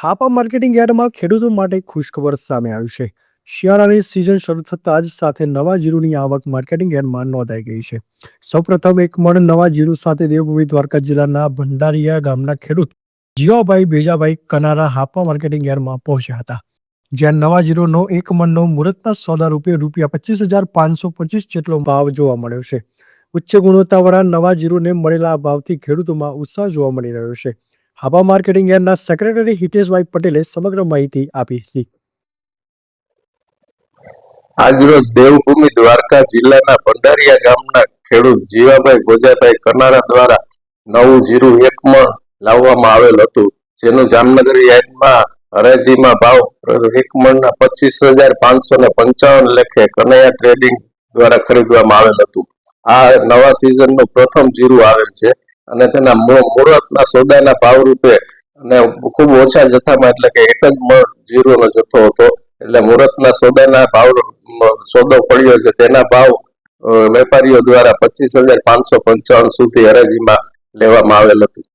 Hapa marketing યાર્ડમાં ખેડૂતો માટે ખુશખબર સામે આવી છે. શિયાળાની સિઝન શરૂ થતાં જ સાથે નવા જીરુની આવક માર્કેટિંગ યાર્ડમાં નોંધાઈ ગઈ છે. સૌપ્રથમ એક મણ નવા જીરુ સાથે દેવભૂમિ દ્વારકા જિલ્લાના ભંડારીયા ગામના ખેડૂત જીવાભાઈ બેજાભાઈ કનારા હાપા માર્કેટિંગ યાર્ડમાં પહોંચ્યા હતા. જ્યાં નવા જીરુનો એક મણનો મુહૂર્તના સોદા રૂપે ₹25,525 જેટલો ભાવ જોવા મળ્યો છે. ઉચ્ચ ગુણવત્તાવાળા નવા જીરુને મળેલા આ ભાવથી ખેડૂતોમાં ઉત્સાહ જોવા મળી રહ્યો છે. હાપા માર્કેટિંગ યાર્ડના સેક્રેટરી હિતેશભાઈ પટેલે સમગ્ર માહિતી આપી હતી. આજરોજ દેવભૂમિ દ્વારકા જિલ્લાના ભંડારીયા ગામના ખેડૂત જીવાભાઈ ભોજાભાઈ કનારા દ્વારા નવું જીરું એક મણ લાવવામાં આવેલ હતું, જેનું જામનગર યાર્ડમાં હરાજીમાં ભાવ એક મણના 25,555 લેખે કનૈયા ટ્રેડિંગ દ્વારા ખરીદવામાં આવેલ હતું. આ નવા સિઝનનું પ્રથમ જીરું આવેલ છે અને તેના મુહૂર્તના સોદાના ભાવ રૂપે અને ખૂબ ઓછા જથ્થામાં, એટલે કે એક જ મણ જીરુનો જથ્થો હતો, એટલે મુહૂર્તના સોદાના ભાવ સોદો પડ્યો છે તેના ભાવ વેપારીઓ દ્વારા 25,555 સુધી હરાજીમાં લેવામાં આવેલ હતું.